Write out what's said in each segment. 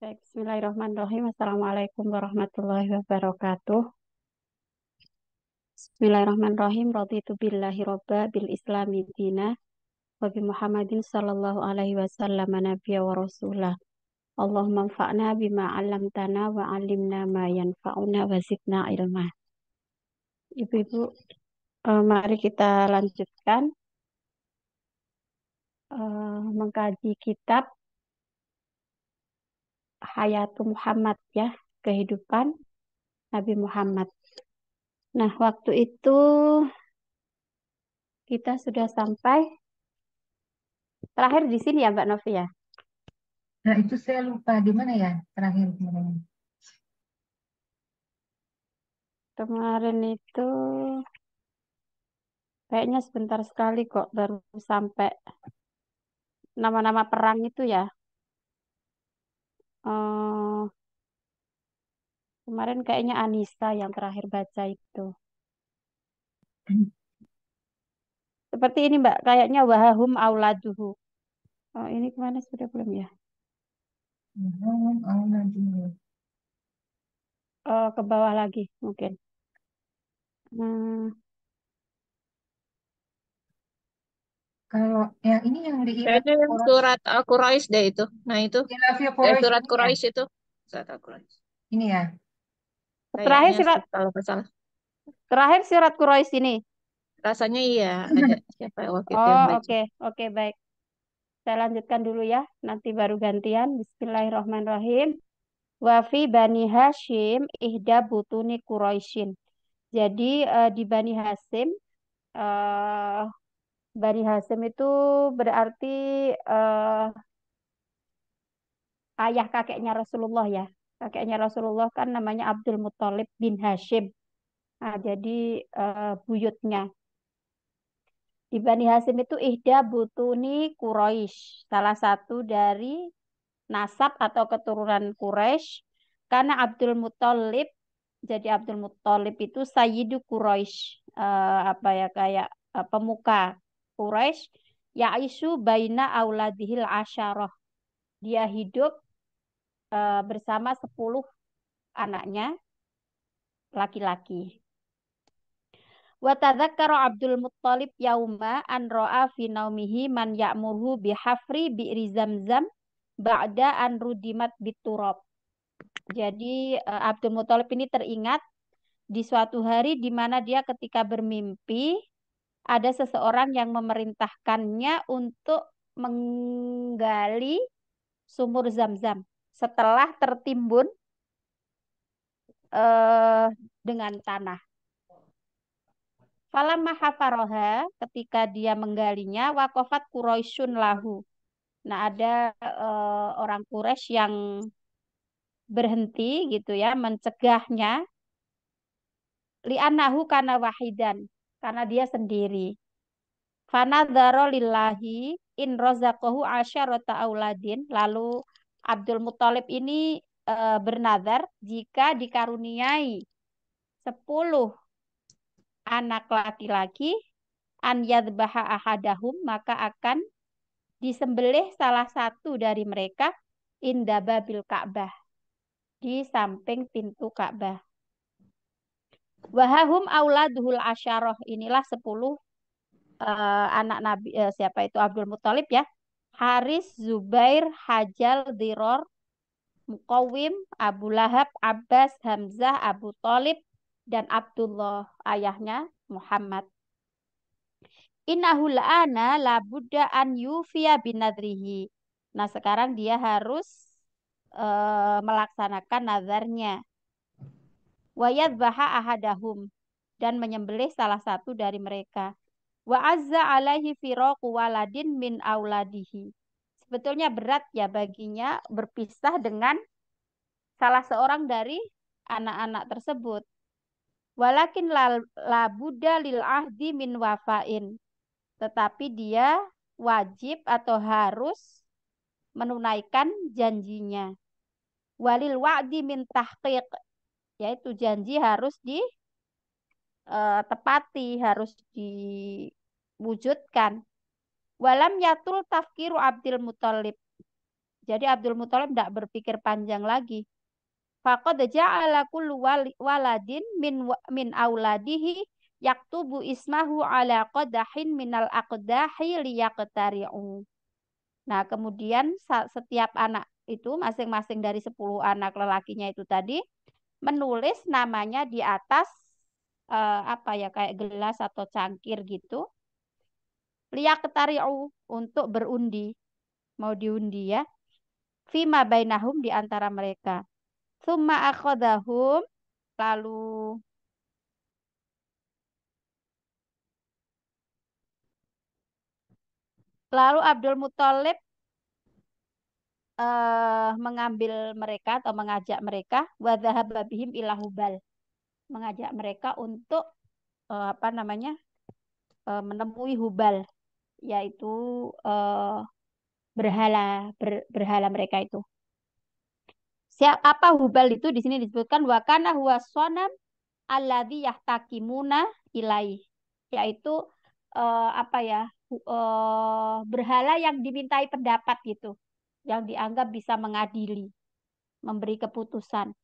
Baik, Bismillahirrahmanirrahim. Assalamualaikum warahmatullahi wabarakatuh. Bismillahirrahmanirrahim. Raditu billahi robba bil islami dina wa bi Muhammadin sallallahu alaihi wasallam nabiyya wa rasulah. Allahumma anfa'na bima 'allamtana wa 'allimna ma yanfa'una wa zidna ilma. Ibu-ibu, mari kita lanjutkan mengkaji kitab Hayatul Muhammad ya, kehidupan Nabi Muhammad. Nah, waktu itu kita sudah sampai terakhir di sini ya Mbak Novi ya. Nah, itu saya lupa di mana ya terakhir kemarin. Kemarin itu kayaknya sebentar sekali kok baru sampai nama-nama perang itu ya. Eh, Kemarin kayaknya Anissa yang terakhir baca itu. Seperti ini Mbak, kayaknya wahahum auladuhu. Oh, ini kemana sudah belum ya? Ke bawah lagi mungkin. Hmm, Kalau yang ini yang di Irak Kayaknya yang Quraisy, surat Al-Quraisy deh itu. Nah itu, Khilafiyah Quraisy surat ini ya, Quraisy itu. Surat Al-Quraisy. ini ya. terakhir Kayaknya sih surat kalau nggak salah. terakhir surat Quraisy ini. Rasanya iya ada siapa yang waktu itu Oh, yang baca. oke. Oke, baik. Saya lanjutkan dulu ya, nanti baru gantian. Bismillahirrahmanirrahim. Wafi Bani Hashim ihda butuni Quraisyin. Jadi di eh, Bani Hashim itu berarti eh, ayah kakeknya Rasulullah ya. Kakeknya Rasulullah kan namanya Abdul Muthalib bin Hashim. Nah, jadi buyutnya. Di Bani Hashim itu ihda butuni Quraisy, salah satu dari nasab atau keturunan Quraisy. Karena Abdul Muthalib, jadi Abdul Muthalib itu Sayyidu Quraisy, apa ya kayak pemuka Quraisy. Yaisu baina auladihil asyarah. Dia hidup bersama 10 anaknya laki-laki. Wa tadzakkara Abdul Muthalib yauma an ra'a fi naumihi man ya'murhu bihafri bi'ri Zamzam ba'da an rudimat biturab. Jadi Abdul Muthalib ini teringat di suatu hari di mana dia ketika bermimpi ada seseorang yang memerintahkannya untuk menggali sumur Zam-Zam setelah tertimbun eh, dengan tanah. Falamma hafaroha ketika dia menggalinya wakofat Quraisyun lahu. Nah, ada orang Quraisy yang berhenti gitu ya mencegahnya li'annahu kana wahidan karena dia sendiri. Fanadzaro lillahi in rozaqahu asyarata auladin. Lalu Abdul Muthalib ini bernazar jika dikaruniai 10 anak laki-laki an yadbaha ahadahum maka akan disembelih salah satu dari mereka inda babil Ka'bah di samping pintu Ka'bah. Wahahum auladuhul asyarah inilah 10 anak Nabi siapa itu Abdul Muthalib ya. Haris, Zubair, Hajal, Diror, Muqawwim, Abu Lahab, Abbas, Hamzah, Abu Thalib, dan Abdullah, ayahnya Muhammad. Innahu la'ana la budda an yufiya binadrihi. Nah, sekarang dia harus melaksanakan nazarnya. Wayadbaha ahadahum dan menyembelih salah satu dari mereka. Wa azza alaihi firaqu waladin min auladihi. Sebetulnya berat ya baginya berpisah dengan salah seorang dari anak-anak tersebut. Walakin la budda lil ahdi min wafain. Tetapi dia wajib atau harus menunaikan janjinya. Walil wa'di min tahqiq. Yaitu janji harus ditepati, harus diwujudkan. Walam yatul tafkiru Abdul Muthalib. Jadi Abdul Muthalib tidak berpikir panjang lagi. Faqad ja'ala kullu waladin min auladihi yaktubu ismahu ala qadahin minal aqdahi liyaqtari'u. Nah, kemudian setiap anak itu masing-masing dari 10 anak lelakinya itu tadi menulis namanya di atas apa ya kayak gelas atau cangkir gitu. Liyaqtari'u untuk berundi, mau diundi ya. Fima bainahum di antara mereka. Tsumma akhadahum lalu Abdul Muthalib mengambil mereka atau mengajak mereka wa dzahaba bihim ila Hubal. Mengajak mereka untuk apa namanya? Menemui Hubal yaitu eh, berhala mereka itu. Apa Hubal itu di sini disebutkan wa kana huwa sonam alladzi yahtakimuna ilaih yaitu apa ya berhala yang dimintai pendapat gitu yang dianggap bisa mengadili memberi keputusan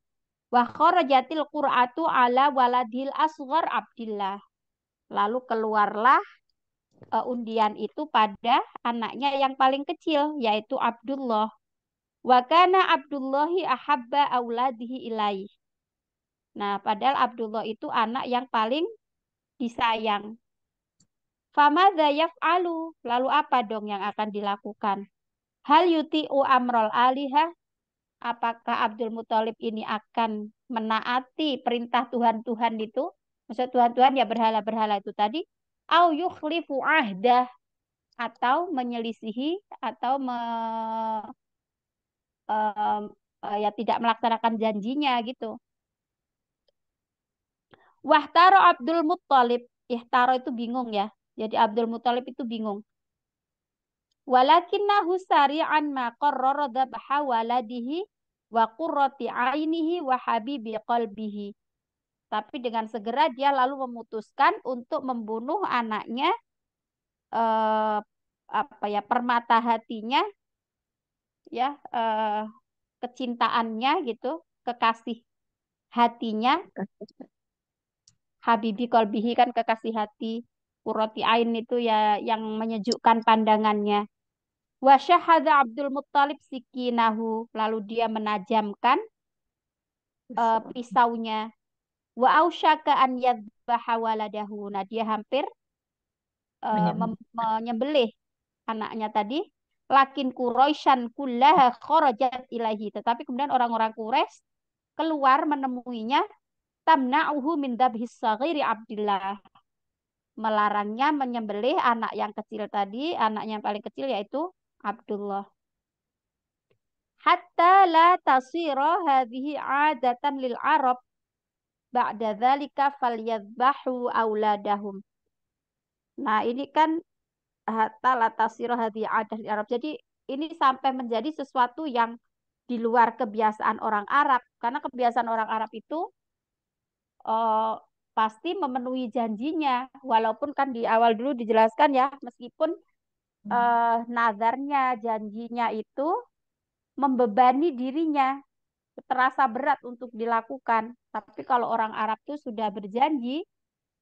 wa kharajatil qur'atu ala waladil asghar Abdillah lalu keluarlah undian itu pada anaknya yang paling kecil yaitu Abdullah wa kana Abdullahi ahabba auladihi ilaih. Nah, padahal Abdullah itu anak yang paling disayang. Famadza yaf'alu? Lalu apa dong yang akan dilakukan? Hal yuti'u amrol alihah? Apakah Abdul Muthalib ini akan menaati perintah Tuhan-Tuhan itu? Maksud Tuhan-Tuhan ya berhala-berhala itu tadi. Au yukhlifu ahdah. Atau menyelisihi atau ya tidak melaksanakan janjinya gitu. Wahtaro Abdul Muthalib. Ihtaro itu bingung ya. Jadi Abdul Muthalib itu bingung. Walakinnahu sari'an ma qarrara dhabha waladihi wa qurrati ainihi wa habibi qalbihi. Tapi dengan segera dia lalu memutuskan untuk membunuh anaknya eh, apa ya permata hatinya ya kecintaannya gitu, kekasih hatinya. Habibi qalbihi kan kekasih hati. Qurrati ain itu ya yang menyejukkan pandangannya. Wa syahada Abdul Muthalib sikinahu. Lalu dia menajamkan pisaunya. Wa ausyaka an yadhbaha waladahu. Nah, dia hampir menyembelih anaknya tadi. Lakin Quraisyan kullaha kharajat ilaihi. Tetapi kemudian orang-orang Quraisy keluar menemuinya tamna'uhu min dabhis saghiri Abdillah. Melarangnya menyembelih anak yang kecil tadi, anaknya yang paling kecil yaitu Abdullah. Hatta la tasira hadhihi 'adatan lil Arab ba'da dzalika falyadhbahu auladahum. Nah, ini kan hatta la tasira hadhihi 'adat lil Arab. Jadi ini sampai menjadi sesuatu yang di luar kebiasaan orang Arab karena kebiasaan orang Arab itu eh, pasti memenuhi janjinya walaupun kan di awal dulu dijelaskan ya meskipun nazarnya janjinya itu membebani dirinya terasa berat untuk dilakukan tapi kalau orang Arab itu sudah berjanji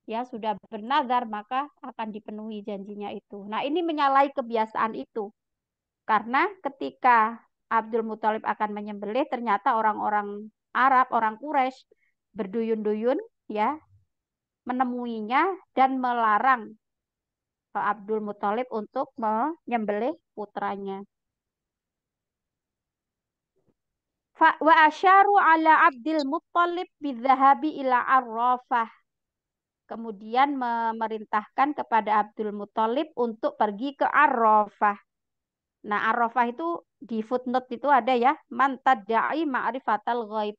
ya sudah bernazar maka akan dipenuhi janjinya itu nah ini menyalahi kebiasaan itu karena ketika Abdul Muthalib akan menyembelih ternyata orang-orang Arab orang Quraisy berduyun-duyun ya menemuinya dan melarang Abdul Muthalib untuk menyembelih putranya. Wa asyaru ala Abdul Muthalib bidzahabi ila Arrafah. Kemudian memerintahkan kepada Abdul Muthalib untuk pergi ke Arrafah. Nah, Arrafah itu di footnote itu ada ya, man tadda'i ma'rifatal ghaib.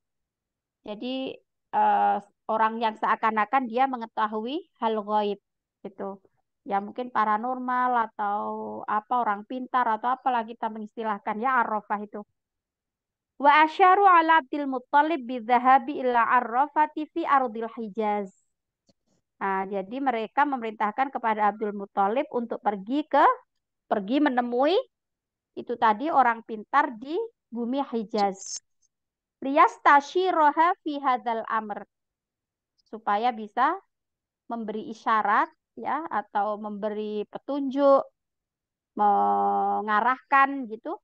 Jadi eh, orang yang seakan-akan dia mengetahui hal ghaib gitu. Ya mungkin paranormal atau apa orang pintar atau apalah kita mengistilahkan ya Arrafah itu. Wa asyaru ala Abdul Muthalib bidzahabi ila Arrafati fi ardil Hijaz. Nah, jadi mereka memerintahkan kepada Abdul Muthalib untuk pergi menemui Itu tadi orang pintar di bumi Hijaz. Liyastashiroha fi hadzal amr. Supaya bisa memberi isyarat ya atau memberi petunjuk, mengarahkan gitu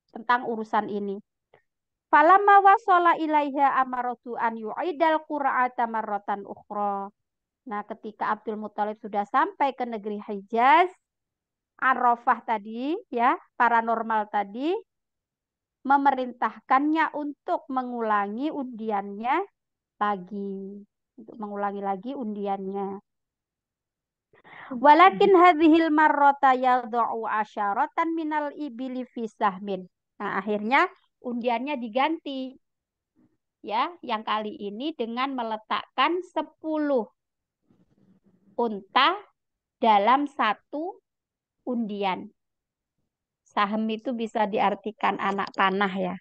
tentang urusan ini. Falamma wasala ilaiha amaratu an yu'idal qur'ata marratan ukhra. Nah, ketika Abdul Muthalib sudah sampai ke negeri Hijaz, Arafah tadi ya, paranormal tadi memerintahkannya untuk mengulangi undiannya lagi. Untuk mengulangi lagi undiannya. Walakin hadhil marrata yad'u asyaratan minal ibili fi sahmin. Nah, akhirnya undiannya diganti. Ya, yang kali ini dengan meletakkan 10 unta dalam satu undian. Sahem itu bisa diartikan anak panah ya.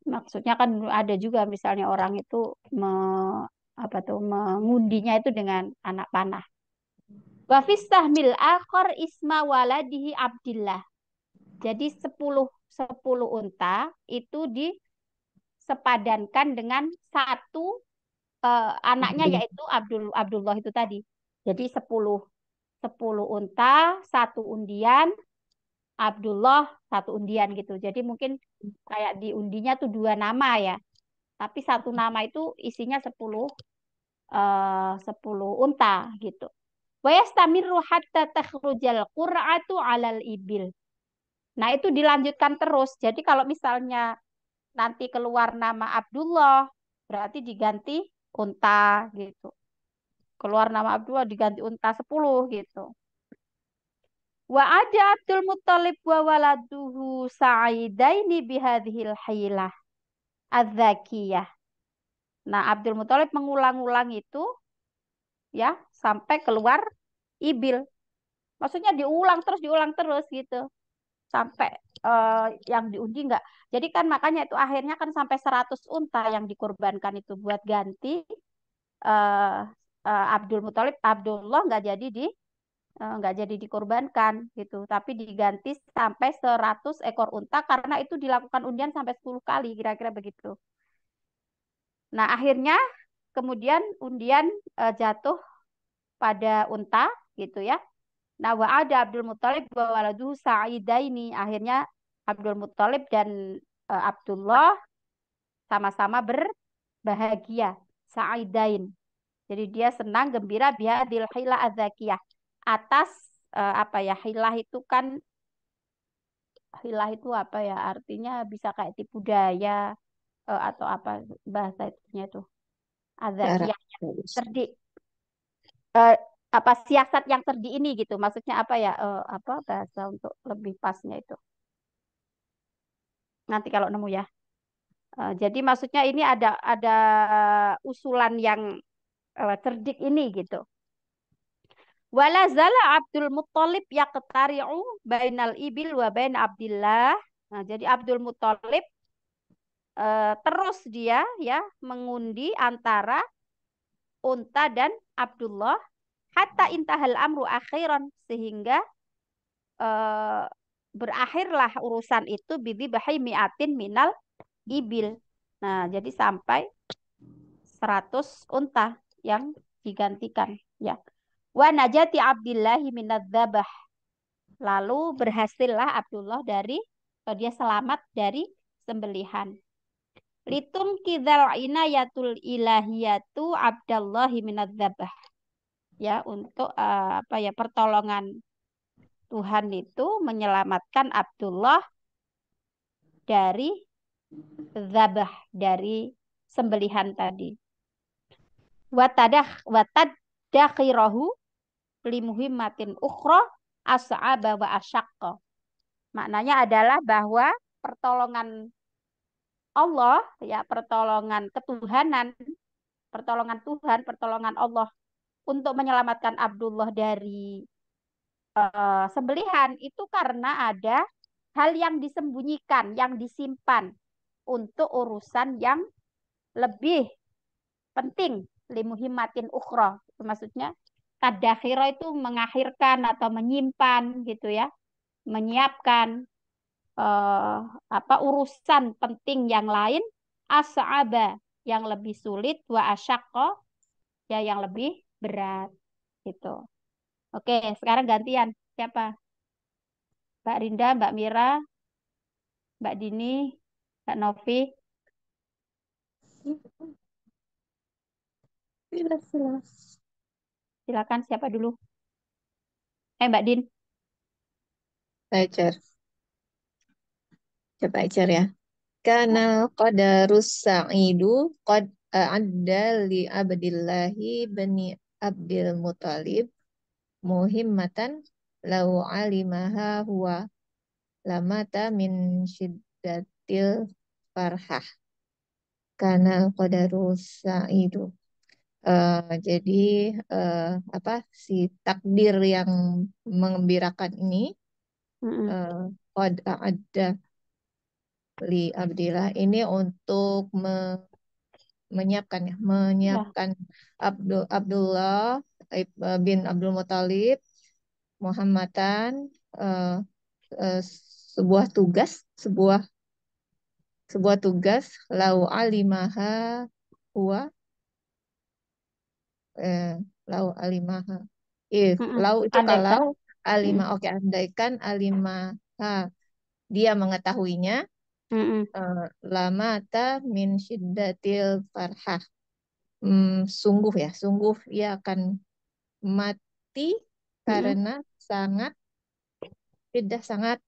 Maksudnya kan ada juga misalnya orang itu mengundinya itu dengan anak panah. Wa fis sahmil akhar isma waladihi Abdillah. Jadi 10 unta itu disepadankan dengan satu anaknya yaitu Abdullah itu tadi. Jadi 10 unta, satu undian, Abdullah satu undian gitu. Jadi mungkin kayak di undinya tuh 2 nama ya. Tapi satu nama itu isinya 10 unta gitu. Wa yastamiru hatta takhrujal qur'atu 'alal ibil. Nah, itu dilanjutkan terus. Jadi kalau misalnya nanti keluar nama Abdullah, berarti diganti unta gitu. Keluar nama Abdullah diganti unta 10 gitu. Wa ada Abdul Muthalib wa waladuhu sa'idaini bihadhil hilah az-zakiyah. Nah, Abdul Muthalib mengulang-ulang itu ya sampai keluar ibil. Maksudnya diulang terus gitu. Sampai yang diundi enggak. Jadi kan makanya itu akhirnya kan sampai 100 unta yang dikorbankan itu buat ganti eh, Abdul Muthalib, Abdullah nggak jadi dikorbankan gitu, tapi diganti sampai 100 ekor unta karena itu dilakukan undian sampai 10 kali kira-kira begitu. Nah, akhirnya kemudian undian jatuh pada unta gitu ya. Nah, wa ada Abdul Muthalib wa waladuhu sa'idaini. Akhirnya Abdul Muthalib dan Abdullah sama-sama berbahagia. Sa'idain. Jadi dia senang gembira bihadil hilah adzakiyah. Atas hilah itu apa ya? Artinya bisa kayak tipu daya atau apa bahasa itunya itu. Cara. Adzakiyah cerdik. Eh, apa siasat yang cerdik ini gitu. Maksudnya apa ya? Apa bahasa untuk lebih pasnya itu. Nanti kalau nemu ya. Jadi maksudnya ini ada usulan yang cerdik ini gitu. Wala zala Abdul Muthalib yaqtari'u bainal ibil wa bain Abdillah. Nah, jadi Abdul Muthalib terus dia ya mengundi antara unta dan Abdullah hatta intahal amru akhiran sehingga eh, berakhirlah urusan itu bidhi bahai mi'atin minal ibil. Nah, jadi sampai 100 unta yang digantikan ya. Wa najati Abdillahi minadzabah. Lalu berhasillah Abdullah dia selamat dari sembelihan. Litun kidzal inayatul ilahiyatu Abdallahi minadzabah. Ya, untuk pertolongan Tuhan itu menyelamatkan Abdullah dari zabah, dari sembelihan tadi. Watadakhirahu limuhimmatin ukhra as'aba wa asyaqqa. Maknanya adalah bahwa pertolongan Allah ya, pertolongan ketuhanan, pertolongan Tuhan, pertolongan Allah untuk menyelamatkan Abdullah dari sembelihan itu karena ada hal yang disembunyikan, yang disimpan untuk urusan yang lebih penting, limuhimmatin ukhra. Maksudnya tadakhira itu mengakhirkan atau menyimpan gitu ya, menyiapkan. eh, apa urusan penting yang lain, as'aba yang lebih sulit, wa asyaqqa ya yang lebih berat gitu. Oke, sekarang gantian. Siapa? Mbak Rinda, Mbak Mira, Mbak Dini, Mbak Novi. Jelas. Silakan siapa dulu? Mbak Din. Belajar. Coba ajar ya. Kana qadarus sa'idu qad adda li abdillahi bani Abdul Muthalib muhimmatan lau alimaha huwa lamata min syiddatil farhah. Kana qadarus sa'idu. Jadi eh, apa si takdir yang mengembirakan ini Mm-mm. qad ada li Abdillah ini untuk menyiapkan ya, Ya. menyiapkan Abdullah bin Abdul Muthalib Muhammadan eh, eh, sebuah tugas sebuah sebuah tugas lau alimaha huwa eh, lau alimaha if Mm-mm. lau itu Andaikan. kalau alima Mm-mm. oke andaikan alimaha dia mengetahuinya Mm-mm. eh, lamata min syiddatil farhah. Sungguh ya, sungguh ia akan mati Mm-mm. karena sangat, tidak sangat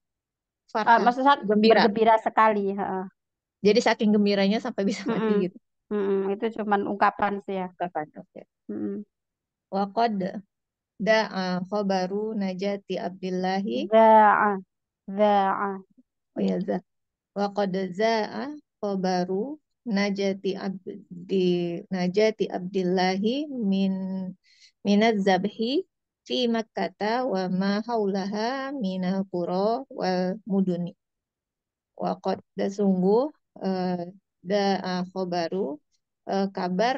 farha, Maksud saya gembira. bergembira sekali. Heeh. Jadi saking gembiranya sampai bisa mati Mm-mm. gitu. Mm-mm. Itu cuman ungkapan sih ya. Kapan? Oke. Mm-mm. Waqad da'a khobaru najati Abdillahi. Za'a. Za'a. Oh ya, za. Waqad za'a khobaru najati Abdillahi minaz zabhi fi Makkata wa ma haulaha minal qura wal muduni. Waqad dan sungguh eh, khobaru kabar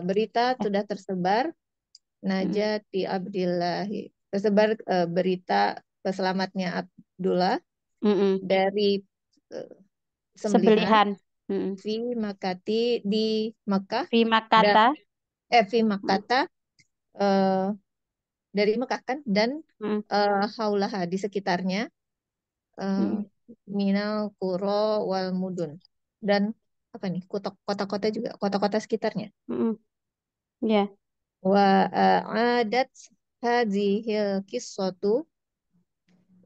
berita Eh. sudah tersebar Mm-mm. Najati Abdillahi tersebar berita selamatnya Abdullah Mm-mm. dari eh, sembelihan Sebelihan. Mm-mm. fi Makati di Mekah Fima dan kata. fi Makkata eh, dari Mekah kan dan Mm-mm. haulaha di sekitarnya eh, Mm-mm. minal kuro wal mudun dan apa nih kota-kota juga kota-kota sekitarnya Mm-mm. Ya. wa adat hadhil qissatu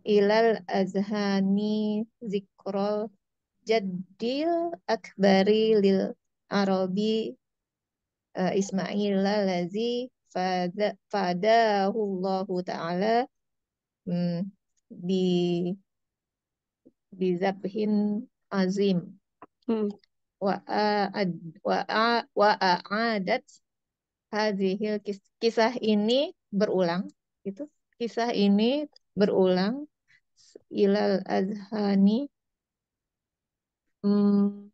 ilal azhani zikrol jaddil akbari lil arabi Ismail lazi fadahullahu ta'ala hmm, bi bizabhin azim Mm-mm. wa a'adat hadhil kisah ini berulang gitu. Kisah ini berulang ilal azhani hmm,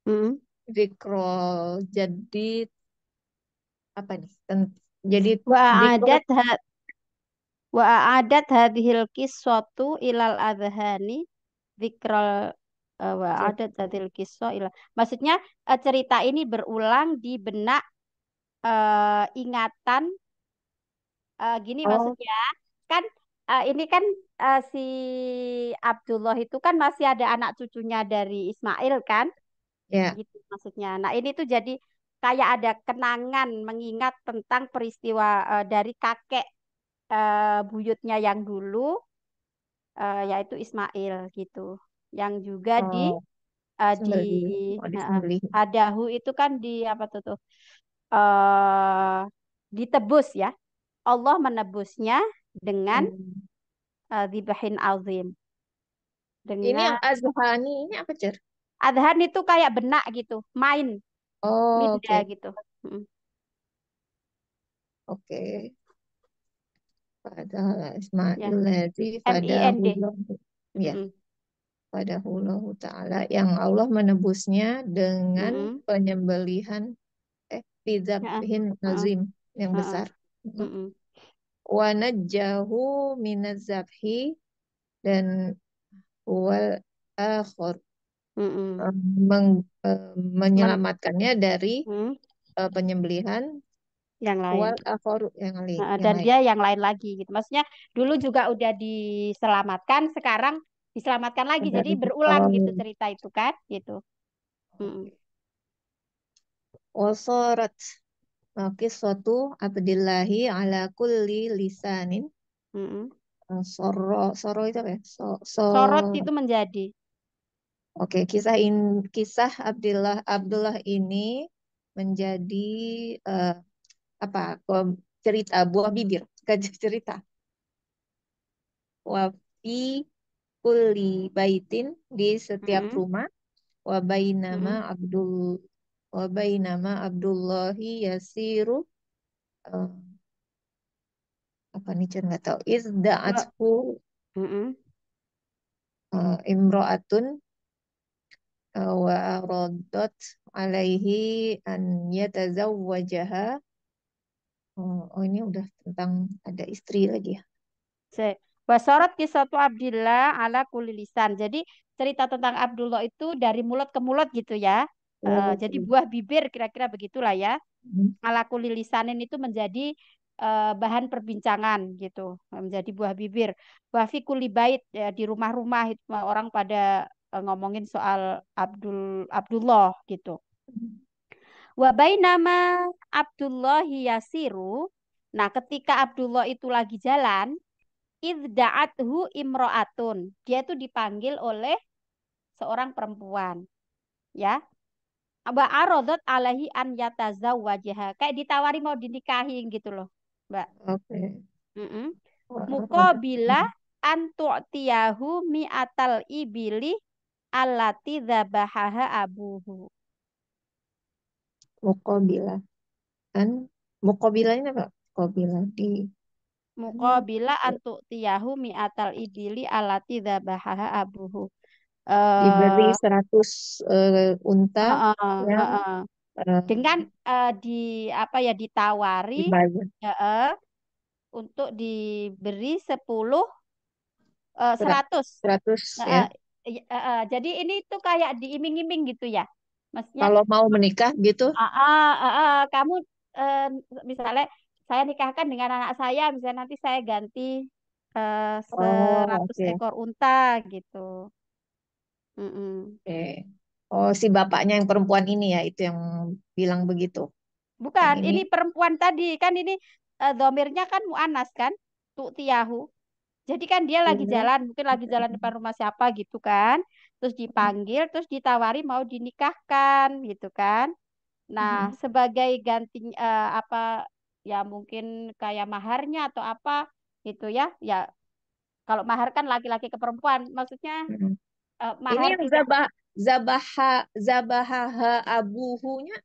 Mm-mm. zikrol jadi apa nih? Jadi Wa zikr adat Wa hadhil qissatu ilal adhani dzikral wa adat hadhil qissa ilal. Maksudnya cerita ini berulang di benak ingatan gini oh maksudnya kan ini kan si Abdullah itu kan masih ada anak cucunya dari Ismail kan ya gitu maksudnya. Nah, ini tuh jadi kayak ada kenangan mengingat tentang peristiwa dari kakek buyutnya yang dulu yaitu Ismail gitu. Yang juga oh di sembelih disembelih Hadahu itu kan di apa tuh eh ditebus ya. Allah menebusnya dengan Hmm. dzibahin azim. Ini yang Dengan azhani ini apa cer adhan itu kayak benak gitu, main, oh minda oke gitu. Mm. oke padahal Ya, Ismail ladzi MIND. fadahullahu ya Mm-mm. fadahullahu ta'ala yang Allah menebusnya dengan Mm-mm. penyembelihan Heeh, bizabhin heeh, azim yang heeh, besar. mm-mm. Wa najjahu minaz zabhi dan wal akhir Mm-mm. eh, meng- Men- menyelamatkannya dari mm, penyembelihan yang lain. wal akhir yang Dan lain. dia yang lain lagi gitu. Maksudnya dulu juga udah diselamatkan, sekarang diselamatkan lagi. Jadi berulang gitu Oh, cerita itu kan, gitu. Mm-mm. wasarat qissatu Abdillahi ala kulli lisanin. Mm-mm. Soro itu apa ya? Sorot itu menjadi. Oke, kisah Abdullah ini menjadi eh, apa? Cerita buah bibir, bukan cerita. Wafi kulli baitin di setiap Mm-mm. rumah. Mm-mm. Abdul Wabainama Abdullahi yasiru eh, apa nih Cen nggak tahu. Wah. Izda'athu Mm-mm. imro'atun wa aradat alaihi an yatazawwajaha. Oh, ini udah tentang ada istri lagi ya. Wasorot kisatu Abdillah ala kulli lisan. Jadi cerita tentang Abdullah itu dari mulut ke mulut gitu ya. Jadi Oke. buah bibir kira-kira begitulah ya. Hmm. Ala kulli lisanin itu menjadi bahan perbincangan gitu. Menjadi buah bibir. Wafi kulli bait ya, di rumah-rumah itu orang pada ngomongin soal Abdullah gitu. Wabai nama Abdullahi Yasiru. Nah, ketika Abdullah itu lagi jalan, idda'athu imro'atun. Dia itu dipanggil oleh seorang perempuan, ya. Mbak arodat alaihi an yatazawwajaha. Kayak ditawari mau dinikahin gitu loh, Mbak. Oke. Mm-mm. Waradat. Muqabila an tu'tiyahu mi'atal ibili allati dzabahaha abuhu. Muqabilah kan Muqabilah ini apa? Muqabilah di kan Muqabila an tu'tiyahu mi'atal ibili allati dzabahaha abuhu. diberi Eh, 100 unta heeh, yang heeh. eh, Dengan di apa ya ditawari dibayar untuk diberi 10 berat 100. 100 Eh, ya. eh, jadi ini tuh kayak diiming-iming gitu ya. Maksudnya Kalau mau menikah gitu. kamu eh, misalnya saya nikahkan dengan anak saya, misalnya nanti saya ganti Oh, 100 oke. ekor unta gitu. Mm-mm. Oke. Oh, si bapaknya yang perempuan ini ya, itu yang bilang begitu. Yang Bukan, ini. ini perempuan tadi kan ini domirnya kan mu'anas kan, tu'tiyahu. Jadi kan dia lagi Iya. jalan, mungkin lagi jalan depan rumah siapa gitu kan. Terus dipanggil, terus ditawari mau dinikahkan gitu kan. Nah, sebagai ganti apa ya mungkin kayak maharnya atau apa gitu ya. Ya kalau mahar kan laki-laki ke perempuan, maksudnya Ini mahar yang tidak zabahaha abuhunya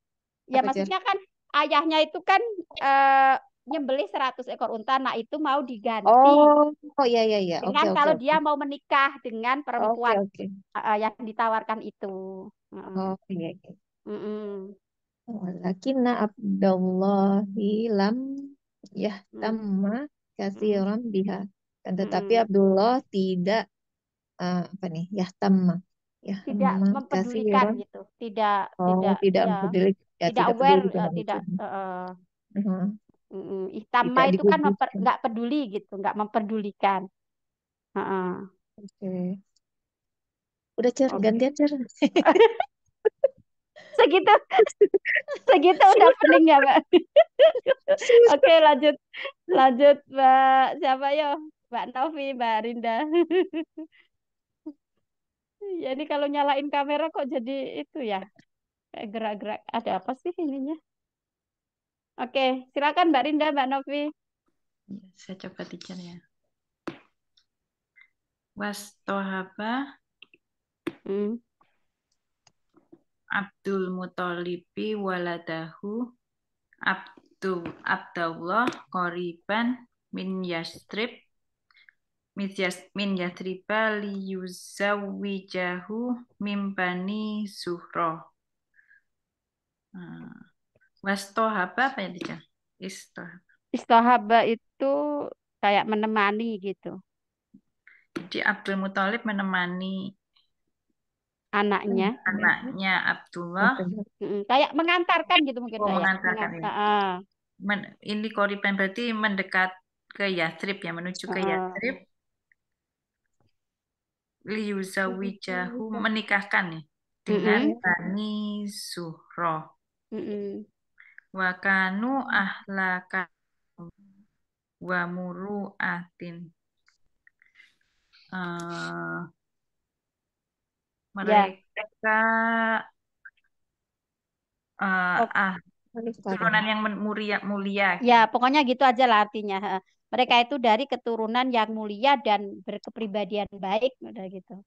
ya apa, Cer? maksudnya kan ayahnya itu kan eh, nyembelih 100 ekor unta. Nah, itu mau diganti Oh, oh iya iya iya. Oke dengan oke kalau oke. dia mau menikah dengan Oke perempuan oke. yang ditawarkan itu. Heeh. Oh iya iya. Mm-mm. Walakinna Abdullahi lam Mm-mm. yahtamma Mm-mm. katsiran biha. Dan tetapi Mm-mm. Abdullah tidak apa nih? Yahtamma. Tidak Yahtamma mempedulikan katsiran. gitu, tidak Oh, tidak tidak ya peduli ya, tidak tidak aware peduli dengan itu. tidak Mhm. ihtama Tidak itu kan digubriskan. nggak peduli gitu, nggak memperdulikan. Heeh. Oke. Udah, Cer, Oke. gantian, Cer. Segitu segitu udah pening ya Mbak. Oke, lanjut lanjut Mbak siapa yo, Mbak Novi, Mbak Rinda. Ya ini kalau nyalain kamera kok jadi itu ya, kayak gerak-gerak. Ada apa sih ininya? Oke, silakan Mbak Rinda, Mbak Novi. Ya, saya coba teacher ya. Wastohaba Hmm. Abdul Muthalibi waladahu Abdullah Qoriban min Yastrib min Yathriba liyuzawwijahu min Bani Zuhra. Nah, Wastohaba apa ya teacher? Istohaba. Istihaba itu kayak menemani gitu. Jadi Abdul Muthalib menemani Anaknya. anaknya Abdullah. Kayak mengantarkan gitu mungkin Oh, Mbak ya. mengantarkan ini. Ini Qoriban berarti mendekat ke Yathrib ya, menuju ke Yathrib. Liyuzawijahu menikahkan ya dengan Bani Zuhroh. Wa kanu ahlaka wa muru'atin. Mereka turunan yang mulia. Ya, pokoknya gitu aja lah artinya. Mereka itu dari keturunan yang mulia dan berkepribadian baik, udah gitu.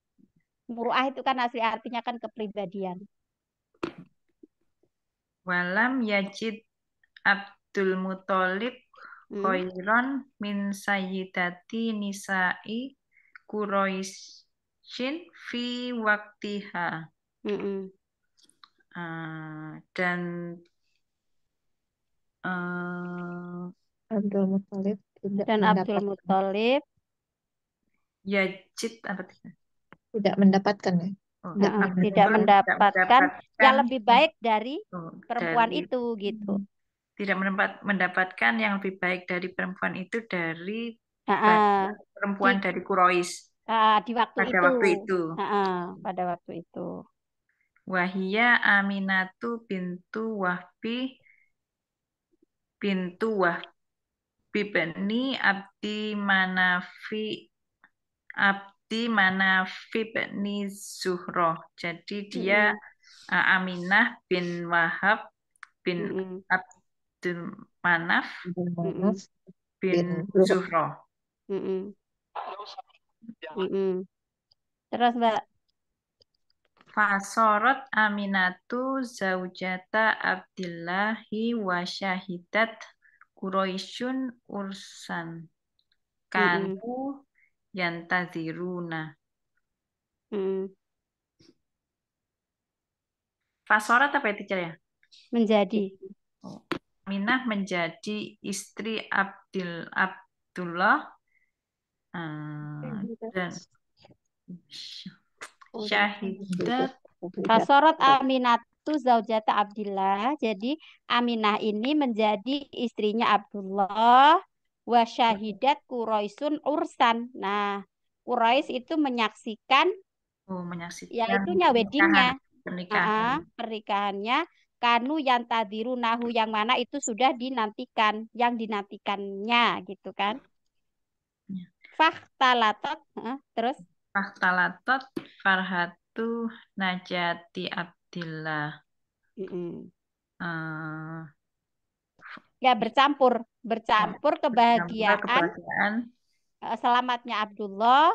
Muru'ah itu kan asli artinya kan kepribadian. Walam yajid Abdul Muthalib khairon min sayyidati nisa'i Quraisyin fi waktiha. Dan Abdul Muthalib tidak dan Abdul Muthalib Yajid apa tidak mendapatkan ya. Tidak mendapatkan yang lebih baik dari perempuan itu gitu. Tidak mendapatkan yang lebih baik dari perempuan itu dari perempuan dari Quraisy pada waktu itu. Wahia Aminatu bintu Wahbi bani Abdi Manafi bani Zuhroh. Jadi dia Aminah bin Wahab bin Abdul Manaf bin Zuhroh. Terus Mbak. Fasorot Aminatu zaujata Abdillahi wa syahidat Quraisyun ursan kanu yantaziruna. Fasorot apa itu ya? Menjadi. Aminah menjadi istri Abdullah dan syahidat. Fasorot Aminatu zaujata Abdillah. Jadi Aminah ini menjadi istrinya Abdullah. Wa syahidat Quraisyun ursan. Nah, Quraisy itu menyaksikan yaitunya weddingnya, pernikahannya. Kanu yantadiru nahu yang mana itu sudah dinantikan, yang dinantikannya gitu kan. Fakhtalatot terus Fakhtalatot farhatu najati Abdillah. Ya bercampur kebahagiaan selamatnya Abdullah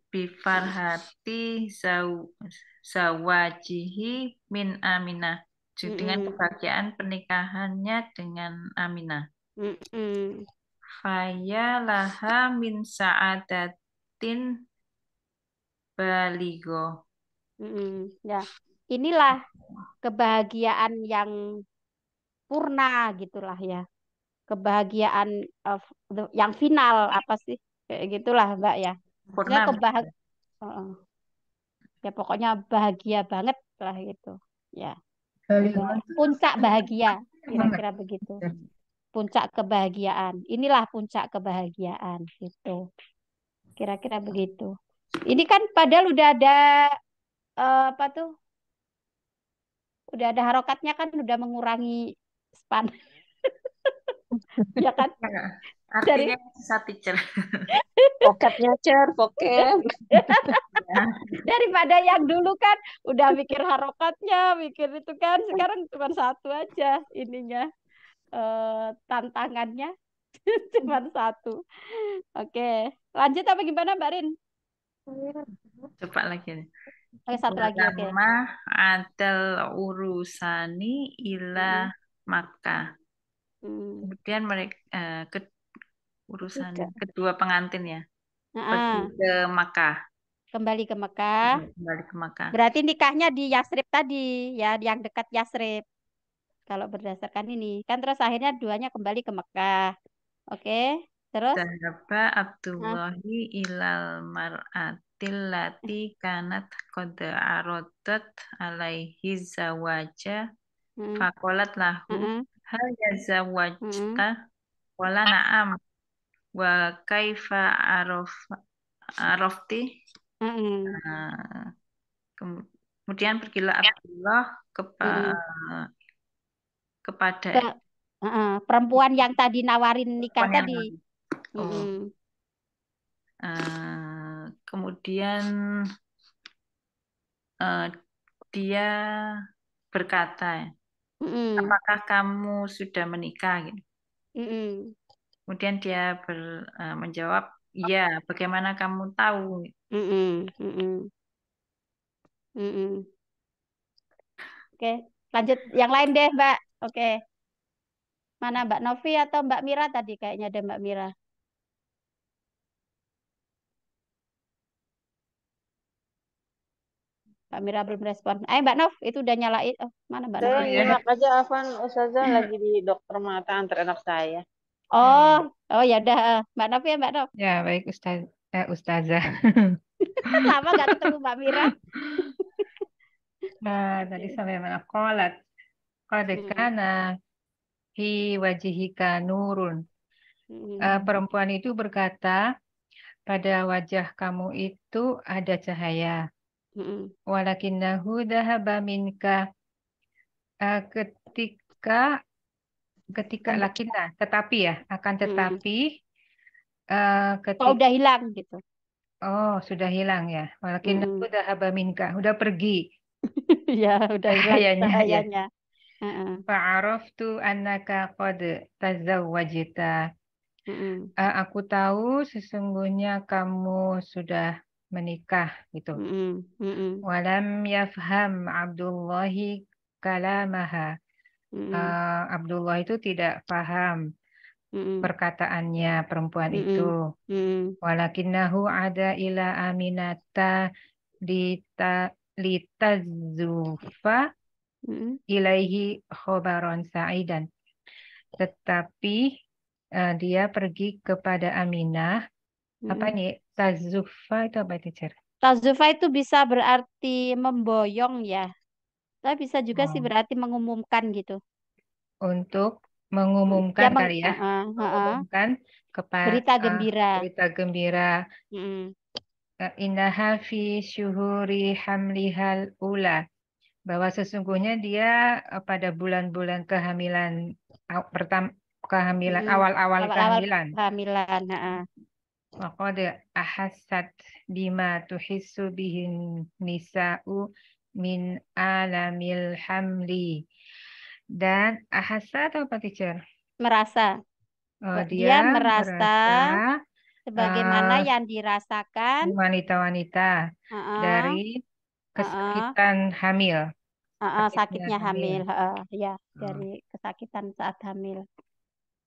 bifarhati zawajihi min Aminah, dengan kebahagiaan pernikahannya dengan Aminah. Faya laha min sa'adatin baligho. Ya, inilah kebahagiaan yang purna gitulah ya. Kebahagiaan yang final apa sih? Kayak gitulah Mbak ya. Purna. Ya pokoknya bahagia banget lah gitu. Ya. Baligho Puncak bahagia, kira-kira begitu. Puncak kebahagiaan. Inilah puncak kebahagiaan gitu. Kira-kira begitu. Ini kan padahal udah ada apa tuh? Udah ada harokatnya kan udah mengurangi span. Ya kan? Artinya susah teacher. Poketnya poket. Daripada yang dulu kan udah mikir harokatnya, mikir itu kan. Sekarang cuma satu aja ininya. Tantangannya cuma satu. Oke. Lanjut apa gimana Mbak Rin? Coba lagi. Satu lagi, oke. Adal urusani ila Makkah. Kemudian mereka urusan kedua pengantin ya. Pergi ke Makkah. Kembali ke Mekah. Berarti nikahnya di Yasrib tadi ya, yang dekat Yasrib. Kalau berdasarkan ini kan terus akhirnya duanya kembali ke Mekah. Oke. Terus? Dhahaba Hah? Abdullahi ilal mar'atil lati kanat qad aradat alaihi zawaja Mm, faqalat lahu mm, hal mm, yazawajta wala na'am wa kaifa arafti. mm, Nah, kemudian pergilah Abdullah mm. kepada Ke perempuan yang tadi nawarin nikah perempuan yang tadi. lain. Oh, Mm, kemudian eh, dia berkata, mm, apakah kamu sudah menikah? Gitu. mm, Kemudian dia menjawab, ya, bagaimana kamu tahu? mm, mm, mm. Oke, lanjut yang lain deh, Mbak. Oke, mana Mbak Novi atau Mbak Mira tadi? Kayaknya ada Mbak Mira. Mbak Mira belum respon. Mbak Nov, itu udah nyalain. Oh, mana Mbak Nov? Saya Oh ya, nyimak aja, Afan. Ustazah lagi di dokter mata antar anak saya. Oh, oh ya udah. Mbak Nov ya, Mbak Nov. Ya, baik Ustazah. Lama nggak ketemu Mbak Mira. Nah, tadi sampai mana? Qolat. Qad Mm, kana fi wajhika nurun. mm, Perempuan itu berkata, pada wajah kamu itu ada cahaya. mm, Walakinnahu dhahaba minka. Ketika Kem- lakinna, tetapi ya, akan mm. tetapi Kok ketika udah hilang gitu. sudah hilang ya. Walakinnahu Mm, dhahaba minka, udah pergi Ya, udah hilang cahayanya ya. cahayanya. Heeh. Fa'araftu annaka qad tazawwajta. Mm, Aku tahu sesungguhnya kamu sudah menikah gitu. mm, mm, Walam yafham Abdullahi kalamaha. mm, Abdullah itu tidak paham mm, perkataannya perempuan itu. mm, mm, Walakinnahu ada ila aminata litazufa mm, ilaihi khobaron sa'idan. Tetapi dia pergi kepada Aminah. Apa mm. nih? Tazufa itu apa teacher? Tazufa itu bisa berarti memboyong ya. Tapi bisa juga sih Oh, berarti mengumumkan gitu. untuk Ya, mengumumkan kali ya. Mengumumkan kepada berita gembira. berita gembira. Mm, Innaha fi syuhuri hamlihal ula. Bahwa sesungguhnya dia pada bulan-bulan kehamilan pertama kehamilan mm. awal-awal Awal-awal kehamilan. kehamilan. Waqad ahassat bima tuhissu bihin nisa'u min alamil hamli. Dan ahassa atau apa teacher? Merasa. Dia Dia merasa merasa sebagaimana yang dirasakan. wanita-wanita dari Heeh, heeh, kesakitan hamil. Sakitnya sakitnya hamil. hamil. Ya, Oh, dari kesakitan saat hamil.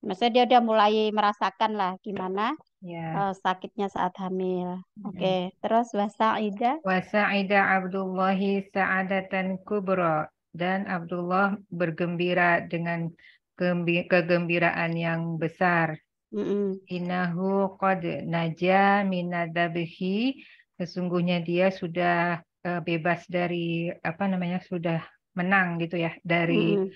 Maksudnya dia udah mulai merasakan lah gimana ya. sakitnya saat hamil. Oke, Hmm. terus bahasa Ida. Wasa'ida Abdullahi sa'adatan kubra. Dan Abdullah bergembira dengan kegembiraan yang besar. Mm-mm, Innahu qad naja minadabhi. Sesungguhnya dia sudah bebas dari apa namanya, sudah menang gitu ya mm-mm,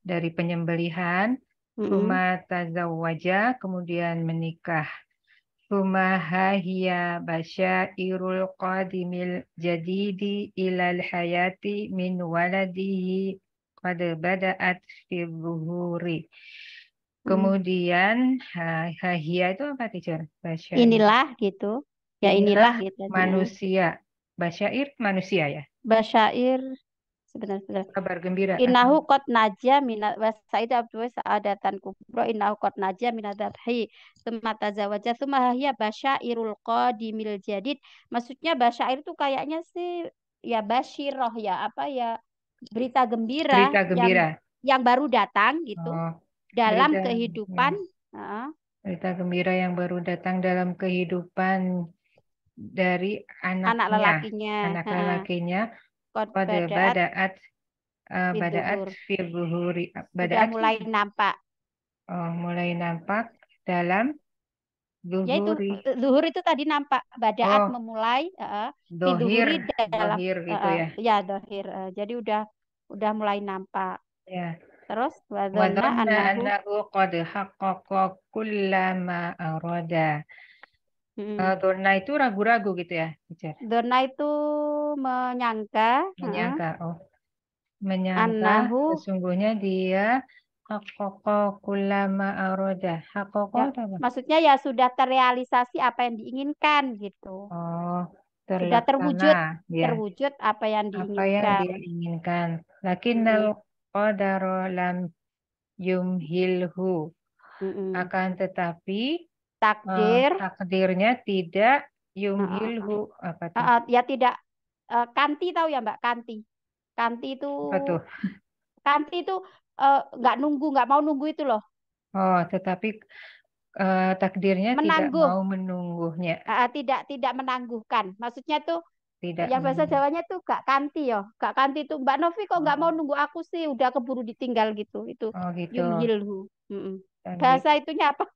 dari penyembelihan. mm-mm, Suma tazawwaja, kemudian menikah. Suma hiya basyairul qadimil jadidi ilal hayati min waladihi qad bada'at fi zuhuri. mm. Kemudian hiya itu apa teacher? Basyair. Inilah gitu. Ya Inilah inilah gitu. manusia. Basyair manusia ya. Basyair sebentar. Kabar gembira. Innahu qad naja minat wasaid abdu sa'adatan kubro innahu qad naja minat dzabhi tsumma tazawaja tsumma hiya basyairul qadimil jadid. Maksudnya basyair itu kayaknya sih ya basyirah ya apa ya berita gembira Berita yang gembira. baru datang gitu Oh, dalam berita ya. kehidupan heeh, Berita gembira yang baru datang dalam kehidupan dari anak anaknya, lelakinya anak heeh, lelakinya. qad Pada badaat badaat badaat fidzuhur. fi zuhuri. Udah Badaat mulai nampak mulai nampak dalam Yaitu Zuhuri. zuhur itu tadi nampak badaat Oh, memulai fi dohir. zuhuri dalam Dohir gitu ya. ya dohir. Jadi udah mulai nampak. Ya. Terus wadonna Wadhanna annahu annahu qad haqqaqa kullama arada. Donna itu ragu-ragu gitu ya, teacher. donna itu menyangka Menyangka. Oh, menyangka annahu sesungguhnya dia haqqaqa kullama arada. Haqqaqa ya, itu apa? maksudnya ya sudah terrealisasi apa yang diinginkan gitu. Oh, Sudah terlaksana ya. terwujud apa yang Apa yang diinginkan. dia inginkan. Lakinnal qadara lam yumhilhu. Akan tetapi Takdir takdirnya tidak uh, yumhilhu. Apa tuh? ya tidak kanti tahu ya Mbak Kanti. Kanti itu Apa tuh? nggak nunggu, nggak mau nunggu itu loh. Oh, tetapi takdirnya tidak Menangguh, mau menunggunya. tidak menangguhkan. Maksudnya tuh Tidak yang bahasa menunggu. Jawanya tuh gak kanti ya. Gak kanti tuh Mbak Novi kok nggak mau Oh, nunggu aku sih, udah keburu ditinggal gitu. Itu oh gitu. yumhilhu. Tadi Bahasa itunya apa?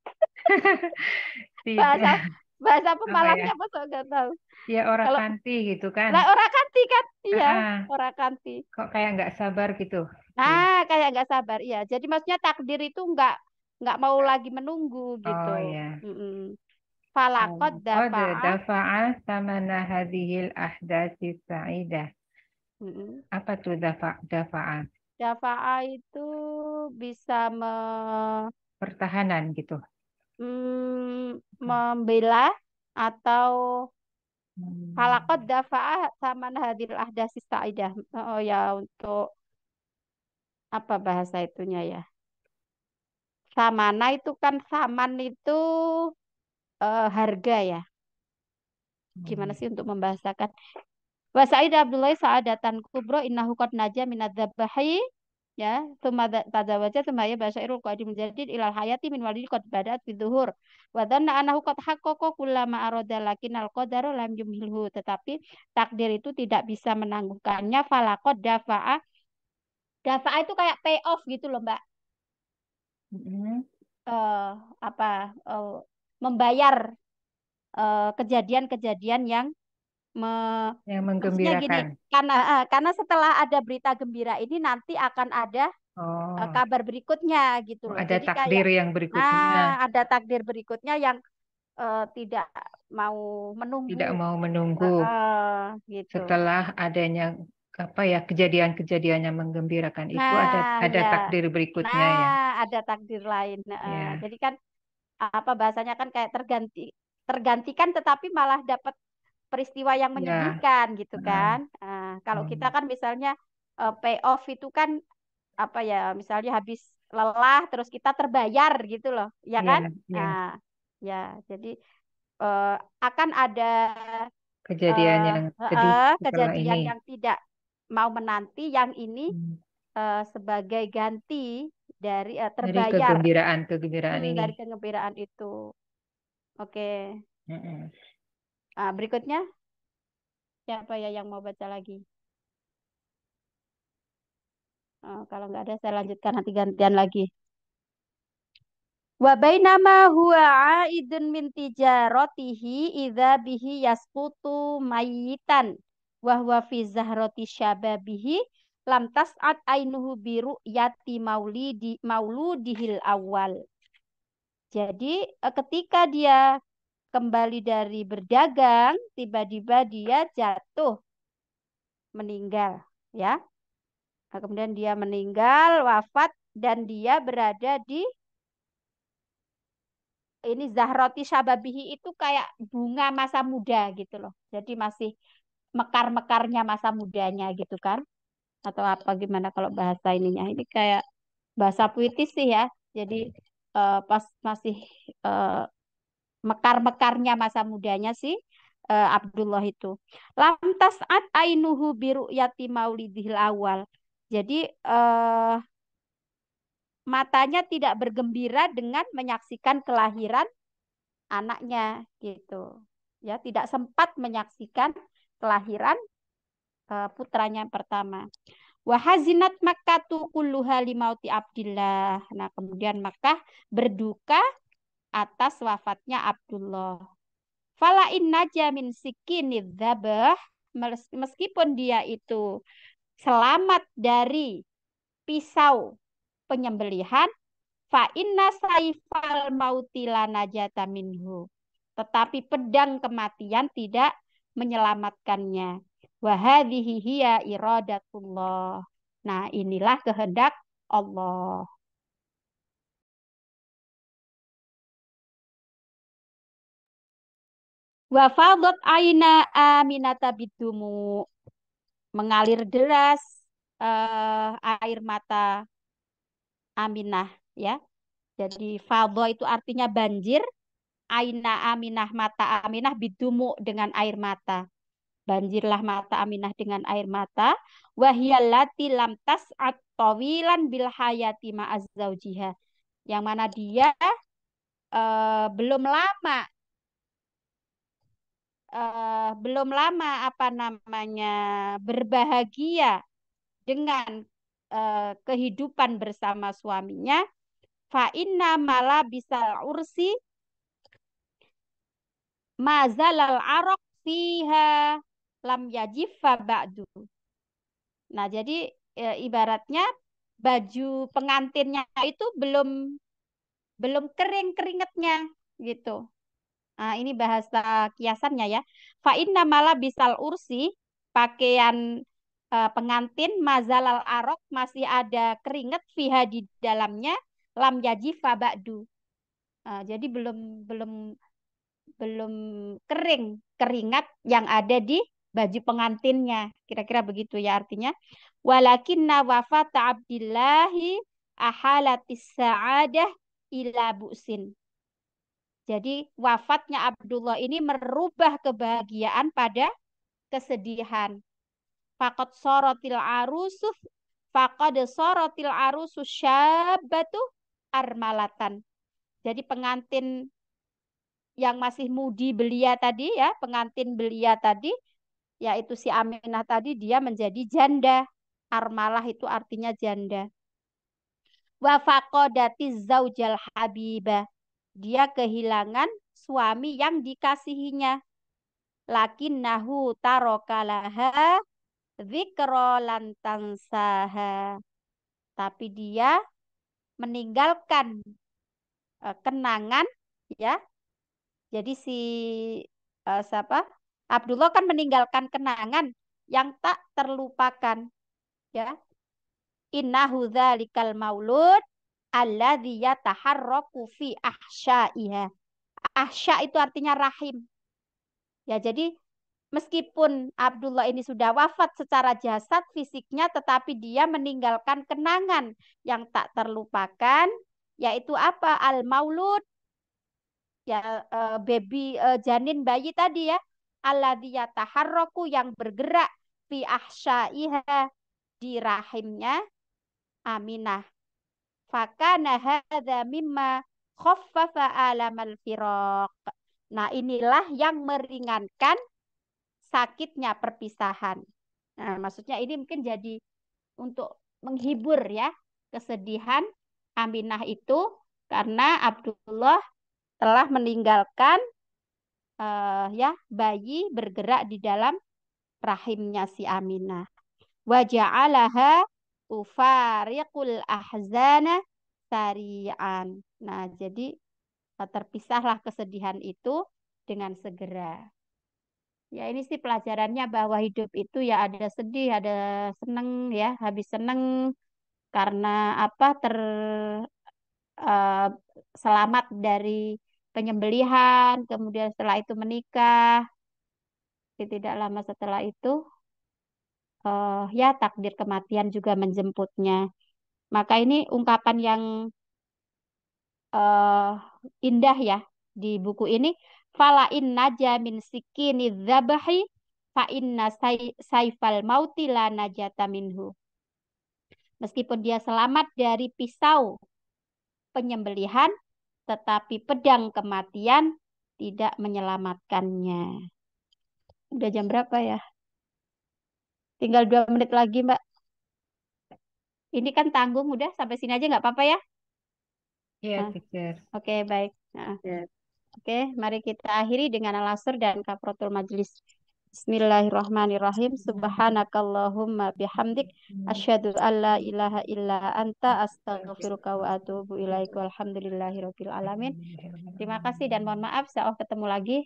Bahasa tidak bahasa apa ya? Pemalangsnya apa kok nggak tahu. Ya orang Kalau kanti gitu kan. lah orang kanti kan? Iya, Ah, orang kanti. kok kayak nggak sabar gitu. Iya. Nah, kayak nggak sabar. Iya, jadi maksudnya takdir itu nggak mau lagi menunggu gitu. Oh ya. Mm-mm. Falakot Qad dafa'a. dafa'a samana hadhil ahdati sa'idah. Mm-mm. Apa tuh dafa'a? Dafa'a itu bisa Pertahanan gitu. membela atau falakot Hmm. dafa'a sama hadil ahdasi sa'idah. Oh ya, untuk apa bahasa itunya ya? Samana itu kan saman itu harga ya. Gimana sih untuk membahasakan? Wa Sa'id Abdullah sa'adatan kubro innahu qad naja minadz dzabahi ya tsumma tazawaja tsumma ya basairul qadim jadid ilal hayati min walidi qad badat fi dhuhur wa dhanna annahu qad haqqaqa kullama arada lakinnal qadaru lam yumhilhu, tetapi takdir itu tidak bisa menangguhkannya. Falaqad dafa'a itu kayak pay off gitu loh Mbak. Eh, apa membayar kejadian-kejadian yang Yang maksudnya gini, menggembirakan. karena setelah ada berita gembira ini nanti akan ada Oh, kabar berikutnya gitu loh. ada Jadi takdir kayak yang berikutnya. ada takdir berikutnya yang tidak mau menunggu Tidak mau menunggu gitu. setelah adanya apa ya kejadian-kejadian yang menggembirakan itu Nah, ada ya. takdir berikutnya Nah, ya. ada takdir lain. Ya. Jadi kan apa bahasanya kan kayak tergantikan tetapi malah dapat peristiwa yang Ya. menyedihkan gitu Ah. kan. Kalau kita kan misalnya pay off itu kan apa ya, misalnya habis lelah terus kita terbayar gitu loh, ya Ya, kan? ya. Ya, jadi akan ada Kejadian yang sedih setelah kejadian ini. yang tidak mau menanti, yang ini Hmm. sebagai ganti dari Dari terbayar kegembiraan ini. dari kegembiraan itu. Oke. Mm-mm. Berikutnya siapa ya yang mau baca lagi? Kalau nggak ada saya lanjutkan nanti gantian lagi. Wa bainama huwa aidun min tijaratihi idza bihi yasqutu mayitan wa huwa fi zahrati syababihi lam tas'ad ainuhu bi ru'yati mauludihil awal. Jadi ketika dia kembali dari berdagang, tiba-tiba dia jatuh meninggal, ya. Kemudian dia meninggal, wafat, dan dia berada di ini zahroti syababihi itu kayak bunga masa muda gitu loh. Jadi masih mekar-mekarnya masa mudanya gitu kan. Atau apa gimana kalau bahasa ininya. Ini kayak bahasa puitis sih ya. Jadi pas masih eh, mekar-mekarnya masa mudanya sih Abdullah itu. Lantas at ainuhu biru yati maulidil awal. Jadi matanya tidak bergembira dengan menyaksikan kelahiran anaknya gitu. Ya, tidak sempat menyaksikan kelahiran putranya yang pertama. Wahazinat Makkatu kulluha limauti Abdillah. Nah, kemudian Makkah berduka atas wafatnya Abdullah. Fala inna jamin sikinid dzabah, meskipun dia itu selamat dari pisau penyembelihan, fa inna saifal mauti la najata minhu. Tetapi pedang kematian tidak menyelamatkannya. Wa hadhihi hiya iradatullah. Nah, inilah kehendak Allah. Wa fadat aina Aminata bidumu, mengalir deras air mata Aminah, ya. Jadi fadha itu artinya banjir, aina Aminah, mata Aminah, bidumu dengan air mata. Banjirlah mata Aminah dengan air mata. Wahiyallati lam tas'at tawilan bil hayati ma'az zaujiha. Yang mana dia belum lama apa namanya berbahagia dengan kehidupan bersama suaminya. Fa inna mala bisal ursi mazalal arok fiha lam yajiffa ba'du. Nah, jadi ibaratnya baju pengantinnya itu belum kering keringetnya gitu. Nah, ini bahasa kiasannya ya. Fa inna mala bisal ursi, pakaian pengantin mazalal arok, masih ada keringet fiha di dalamnya, lam yajifa ba'du. Jadi belum kering keringat yang ada di baju pengantinnya. Kira-kira begitu ya artinya. Walakinna wafata Abdillahi ahalatis sa'adah ila bu'sin. Jadi wafatnya Abdullah ini merubah kebahagiaan pada kesedihan. Faqad sorotil arusuh, faqad sorotil arusuh syabatu armalatan. Jadi pengantin yang masih mudi belia tadi ya, pengantin belia tadi, yaitu si Aminah tadi, dia menjadi janda. Armalah itu artinya janda. Wa faqadatiz zaujal habibah. Dia kehilangan suami yang dikasihinya. Lakinnahu tarokalaha dzikra lan tansaha. Tapi dia meninggalkan kenangan, ya. Jadi siapa? Abdullah kan meninggalkan kenangan yang tak terlupakan, ya. Innahu dzalikal maulud alladzi yataharraku fi ahsyaiha. Ahsya itu artinya rahim. Ya, jadi meskipun Abdullah ini sudah wafat secara jasad fisiknya, tetapi dia meninggalkan kenangan yang tak terlupakan, yaitu apa? Al-maulud, ya, janin bayi tadi ya. Alladzi yataharraku, yang bergerak, fi ahsyaiha, di rahimnya Aminah. Fakana hadza mimma khaffafa alamal firaq. Nah, inilah yang meringankan sakitnya perpisahan. Nah, maksudnya ini mungkin jadi untuk menghibur ya kesedihan Aminah itu, karena Abdullah telah meninggalkan ya bayi bergerak di dalam rahimnya si Aminah. Wa ja'alaha tufariqul ahzana sari'an. Nah, jadi terpisahlah kesedihan itu dengan segera. Ya, ini sih pelajarannya bahwa hidup itu ya ada sedih, ada seneng ya. Habis seneng karena apa? Eh, selamat dari penyembelihan, kemudian setelah itu menikah. Tidak lama setelah itu ya takdir kematian juga menjemputnya. Maka ini ungkapan yang eh, indah ya di buku ini. Fala inna jamin sikini dzabahi fa inna saifal mauti la najata minhu. Meskipun dia selamat dari pisau penyembelihan, tetapi pedang kematian tidak menyelamatkannya. Udah jam berapa ya? Tinggal 2 menit lagi, Mbak. Ini kan tanggung, udah sampai sini aja nggak apa-apa ya? Iya, Nah, teacher. oke, baik. Nah, Ya. oke, mari kita akhiri dengan al-asr dan kafaratul majlis. Bismillahirrahmanirrahim. Subhanakallahumma bihamdik asyhadu an la ilaha illa anta astaghfiruka wa atubu ilaik. Walhamdulillahirabbil alamin. Terima kasih dan mohon maaf, saya ketemu lagi.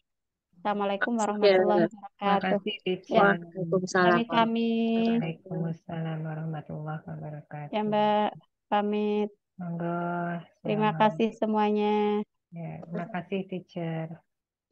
Assalamualaikum warahmatullahi Terima wabarakatuh. kasih, Ya, teacher. Waalaikumsalam. kami Waalaikumsalam warahmatullahi wabarakatuh. ya Mbak pamit. Monggo, Terima selamat. kasih semuanya. Ya, terima kasih, teacher.